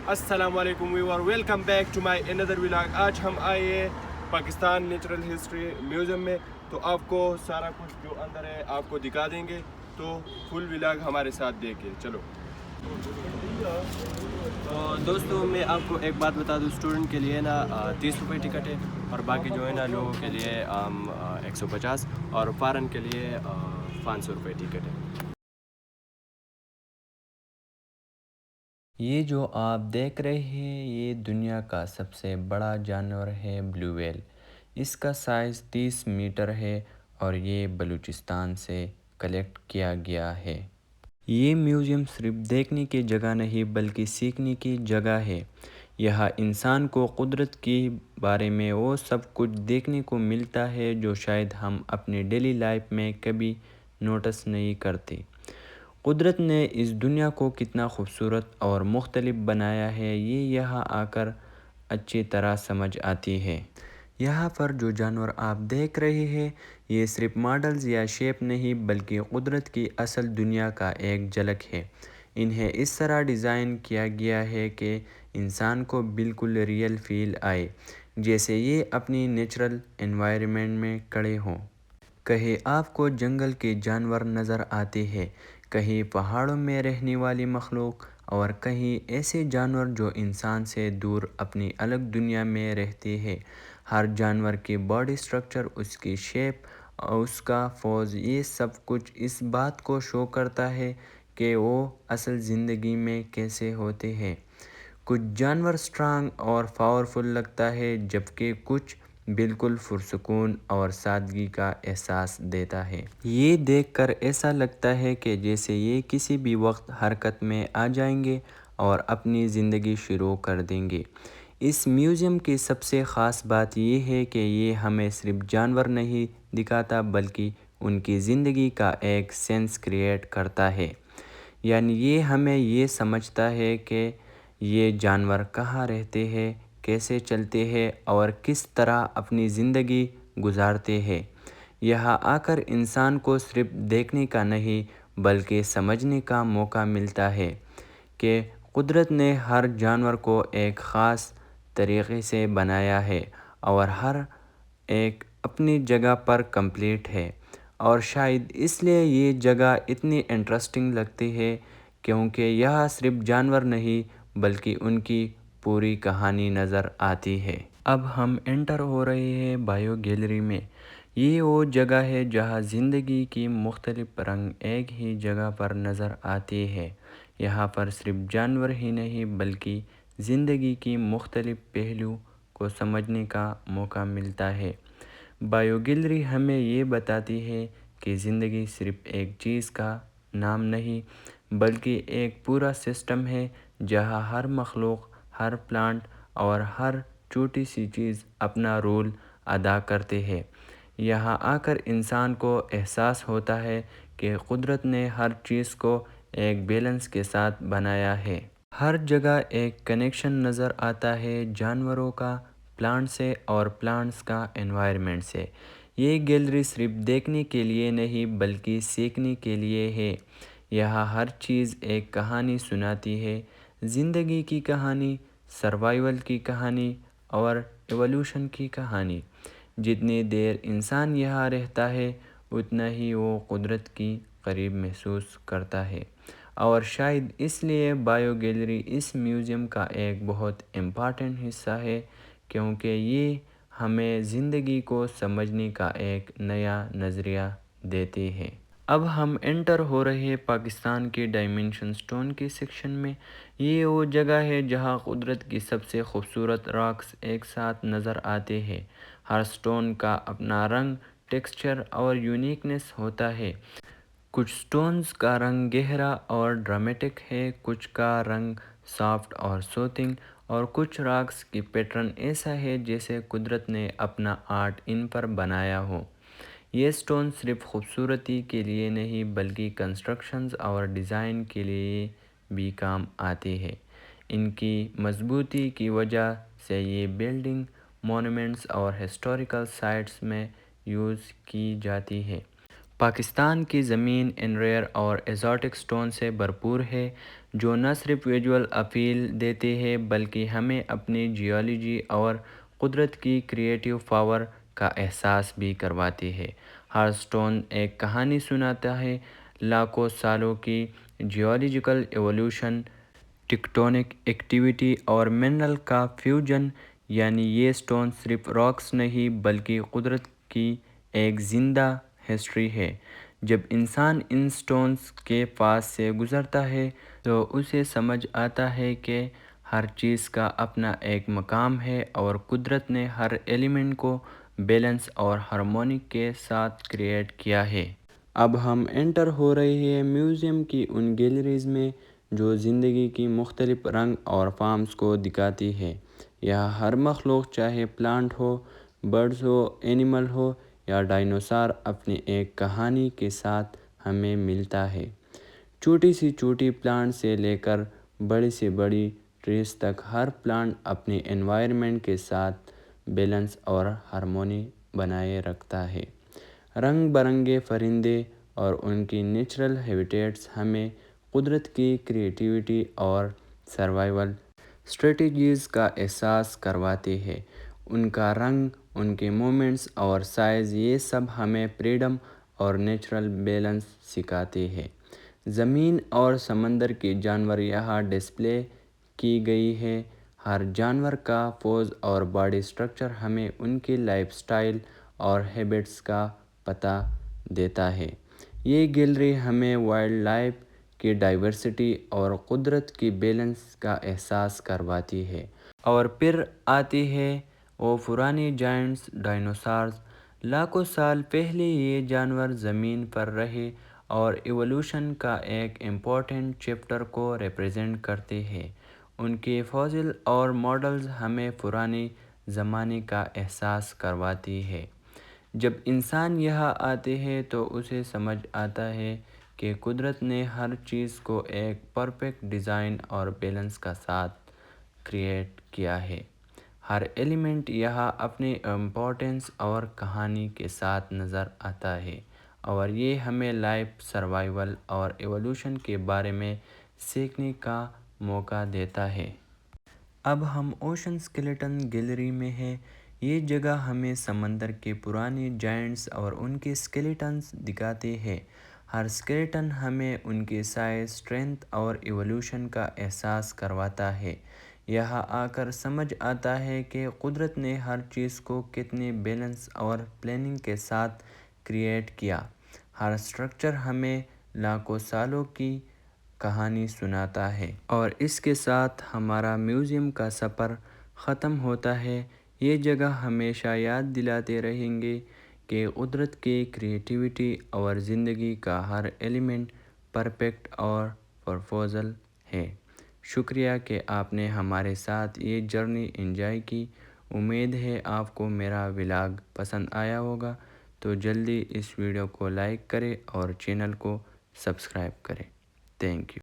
السلام علیکم viewer, welcome back to my اندر ولاگ۔ آج ہم آئے ہیں پاکستان نیچرل ہسٹری میوزیم میں، تو آپ کو سارا کچھ جو اندر ہے آپ کو دکھا دیں گے، تو فل ولاگ ہمارے ساتھ دیکھیں۔ چلو تو دوستوں، میں آپ کو ایک بات بتا دوں، اسٹوڈنٹ کے لیے نا 30 روپے ٹکٹ ہے، اور باقی جو ہے نا لوگوں کے لیے 150، اور فارن کے لیے 500 روپے ٹکٹ ہے۔ یہ جو آپ دیکھ رہے ہیں یہ دنیا کا سب سے بڑا جانور ہے بلیو ویل۔ اس کا سائز 30 میٹر ہے اور یہ بلوچستان سے کلیکٹ کیا گیا ہے۔ یہ میوزیم صرف دیکھنے کی جگہ نہیں بلکہ سیکھنے کی جگہ ہے۔ یہاں انسان کو قدرت کے بارے میں وہ سب کچھ دیکھنے کو ملتا ہے جو شاید ہم اپنی ڈیلی لائف میں کبھی نوٹس نہیں کرتے۔ قدرت نے اس دنیا کو کتنا خوبصورت اور مختلف بنایا ہے، یہ یہاں آ کر اچھی طرح سمجھ آتی ہے۔ یہاں پر جو جانور آپ دیکھ رہے ہیں یہ صرف ماڈلز یا شیپ نہیں بلکہ قدرت کی اصل دنیا کا ایک جھلک ہے۔ انہیں اس طرح ڈیزائن کیا گیا ہے کہ انسان کو بالکل ریئل فیل آئے، جیسے یہ اپنی نیچرل انوائرمنٹ میں کھڑے ہوں۔ کہیں آپ کو جنگل کے جانور نظر آتے ہیں، کہیں پہاڑوں میں رہنے والی مخلوق، اور کہیں ایسے جانور جو انسان سے دور اپنی الگ دنیا میں رہتے ہیں۔ ہر جانور کی باڈی سٹرکچر، اس کی شیپ اور اس کا پوز، یہ سب کچھ اس بات کو شو کرتا ہے کہ وہ اصل زندگی میں کیسے ہوتے ہیں۔ کچھ جانور اسٹرانگ اور پاورفل لگتا ہے جبکہ کچھ بالکل پرسکون اور سادگی کا احساس دیتا ہے۔ یہ دیکھ کر ایسا لگتا ہے کہ جیسے یہ کسی بھی وقت حرکت میں آ جائیں گے اور اپنی زندگی شروع کر دیں گے۔ اس میوزیم کی سب سے خاص بات یہ ہے کہ یہ ہمیں صرف جانور نہیں دکھاتا بلکہ ان کی زندگی کا ایک سینس کریٹ کرتا ہے۔ یعنی یہ ہمیں یہ سمجھتا ہے کہ یہ جانور کہاں رہتے ہیں، کیسے چلتے ہیں اور کس طرح اپنی زندگی گزارتے ہیں۔ یہاں آ کر انسان کو صرف دیکھنے کا نہیں بلکہ سمجھنے کا موقع ملتا ہے کہ قدرت نے ہر جانور کو ایک خاص طریقے سے بنایا ہے اور ہر ایک اپنی جگہ پر کمپلیٹ ہے۔ اور شاید اس لیے یہ جگہ اتنی انٹرسٹنگ لگتی ہے کیونکہ یہاں صرف جانور نہیں بلکہ ان کی پوری کہانی نظر آتی ہے۔ اب ہم انٹر ہو رہے ہیں بائیو گیلری میں۔ یہ وہ جگہ ہے جہاں زندگی کی مختلف رنگ ایک ہی جگہ پر نظر آتے ہیں۔ یہاں پر صرف جانور ہی نہیں بلکہ زندگی کی مختلف پہلو کو سمجھنے کا موقع ملتا ہے۔ بائیو گیلری ہمیں یہ بتاتی ہے کہ زندگی صرف ایک چیز کا نام نہیں بلکہ ایک پورا سسٹم ہے جہاں ہر مخلوق، ہر پلانٹ اور ہر چھوٹی سی چیز اپنا رول ادا کرتے ہیں۔ یہاں آ کر انسان کو احساس ہوتا ہے کہ قدرت نے ہر چیز کو ایک بیلنس کے ساتھ بنایا ہے۔ ہر جگہ ایک کنیکشن نظر آتا ہے، جانوروں کا پلانٹ سے اور پلانٹس کا انوائرمنٹ سے۔ یہ گیلری صرف دیکھنے کے لیے نہیں بلکہ سیکھنے کے لیے ہے۔ یہاں ہر چیز ایک کہانی سناتی ہے، زندگی کی کہانی، سروائیول کی کہانی اور ایوولوشن کی کہانی۔ جتنی دیر انسان یہاں رہتا ہے اتنا ہی وہ قدرت کی قریب محسوس کرتا ہے، اور شاید اس لیے بائیو گیلری اس میوزیم کا ایک بہت امپورٹنٹ حصہ ہے کیونکہ یہ ہمیں زندگی کو سمجھنے کا ایک نیا نظریہ دیتے ہیں۔ اب ہم انٹر ہو رہے ہیں پاکستان کے ڈائمنشن سٹون کے سیکشن میں۔ یہ وہ جگہ ہے جہاں قدرت کی سب سے خوبصورت راکس ایک ساتھ نظر آتے ہیں۔ ہر سٹون کا اپنا رنگ، ٹیکسچر اور یونیکنیس ہوتا ہے۔ کچھ سٹونز کا رنگ گہرا اور ڈرامیٹک ہے، کچھ کا رنگ سافٹ اور سوتنگ، اور کچھ راکس کی پیٹرن ایسا ہے جیسے قدرت نے اپنا آرٹ ان پر بنایا ہو۔ یہ سٹون صرف خوبصورتی کے لیے نہیں بلکہ کنسٹرکشنز اور ڈیزائن کے لیے بھی کام آتے ہیں۔ ان کی مضبوطی کی وجہ سے یہ بلڈنگ، مونومنٹس اور ہسٹوریکل سائٹس میں یوز کی جاتی ہے۔ پاکستان کی زمین ان ریئر اور ایزوٹک سٹون سے بھرپور ہے جو نہ صرف ویژول اپیل دیتے ہیں بلکہ ہمیں اپنی جیولوجی اور قدرت کی کریٹیو پاور کا احساس بھی کرواتی ہے۔ ہر سٹون ایک کہانی سناتا ہے، لاکھوں سالوں کی جیولوجیکل ایوولوشن، ٹیکٹونک ایکٹیویٹی اور منرل کا فیوژن، یعنی یہ سٹون صرف راکس نہیں بلکہ قدرت کی ایک زندہ ہسٹری ہے۔ جب انسان ان سٹونز کے پاس سے گزرتا ہے تو اسے سمجھ آتا ہے کہ ہر چیز کا اپنا ایک مقام ہے اور قدرت نے ہر ایلیمنٹ کو بیلنس اور ہارمونی کے ساتھ کریٹ کیا ہے۔ اب ہم انٹر ہو رہے ہیں میوزیم کی ان گیلریز میں جو زندگی کی مختلف رنگ اور فارمز کو دکھاتی ہے۔ یہاں ہر مخلوق، چاہے plant who, birds who, animal who یا ڈائنوسار، اپنی ایک کہانی کے ساتھ ہمیں ملتا ہے۔ چھوٹی سی چھوٹی پلانٹ سے لے کر بڑی سے بڑی ٹریز تک، ہر پلانٹ اپنی انوائرمنٹ کے ساتھ بیلنس اور ہارمونی بنائے رکھتا ہے۔ رنگ برنگے پرندے اور ان کی نیچرل ہیبیٹیٹس ہمیں قدرت کی کریٹیوٹی اور سروائیول اسٹریٹجیز کا احساس کرواتے ہیں۔ ان کا رنگ، ان کے موومنٹس اور سائز، یہ سب ہمیں فریڈم اور نیچرل بیلنس سکھاتے ہیں۔ زمین اور سمندر کے جانور یہاں ڈسپلے کی گئی ہے۔ ہر جانور کا پوز اور باڈی سٹرکچر ہمیں ان کی لائف سٹائل اور ہیبٹس کا پتہ دیتا ہے۔ یہ گیلری ہمیں وائلڈ لائف کی ڈائیورسٹی اور قدرت کی بیلنس کا احساس کرواتی ہے۔ اور پھر آتی ہے وہ پرانی جائنٹس، ڈائنوسارز۔ لاکھوں سال پہلے یہ جانور زمین پر رہے اور ایوولوشن کا ایک امپورٹنٹ چیپٹر کو ریپرزینٹ کرتے ہیں۔ ان کے فوسل اور ماڈلز ہمیں پرانے زمانے کا احساس کرواتی ہے۔ جب انسان یہاں آتے ہیں تو اسے سمجھ آتا ہے کہ قدرت نے ہر چیز کو ایک پرفیکٹ ڈیزائن اور بیلنس کا ساتھ کریٹ کیا ہے۔ ہر ایلیمنٹ یہاں اپنی امپورٹنس اور کہانی کے ساتھ نظر آتا ہے اور یہ ہمیں لائف، سروائیول اور ایوولوشن کے بارے میں سیکھنے کا موقع دیتا ہے۔ اب ہم اوشن اسکیلیٹن گیلری میں ہیں۔ یہ جگہ ہمیں سمندر کے پرانے جائنٹس اور ان کے اسکیلیٹنز دکھاتے ہیں۔ ہر اسکیلیٹن ہمیں ان کے سائز، اسٹرینتھ اور ایوولوشن کا احساس کرواتا ہے۔ یہاں آ کر سمجھ آتا ہے کہ قدرت نے ہر چیز کو کتنے بیلنس اور پلاننگ کے ساتھ کریٹ کیا۔ ہر اسٹرکچر ہمیں لاکھوں سالوں کی کہانی سناتا ہے۔ اور اس کے ساتھ ہمارا میوزیم کا سفر ختم ہوتا ہے۔ یہ جگہ ہمیشہ یاد دلاتے رہیں گے کہ قدرت کی کریٹیوٹی اور زندگی کا ہر ایلیمنٹ پرفیکٹ اور پرپوزل ہے۔ شکریہ کہ آپ نے ہمارے ساتھ یہ جرنی انجوائے کی۔ امید ہے آپ کو میرا ولاگ پسند آیا ہوگا، تو جلدی اس ویڈیو کو لائک کریں اور چینل کو سبسکرائب کریں۔ Thank you.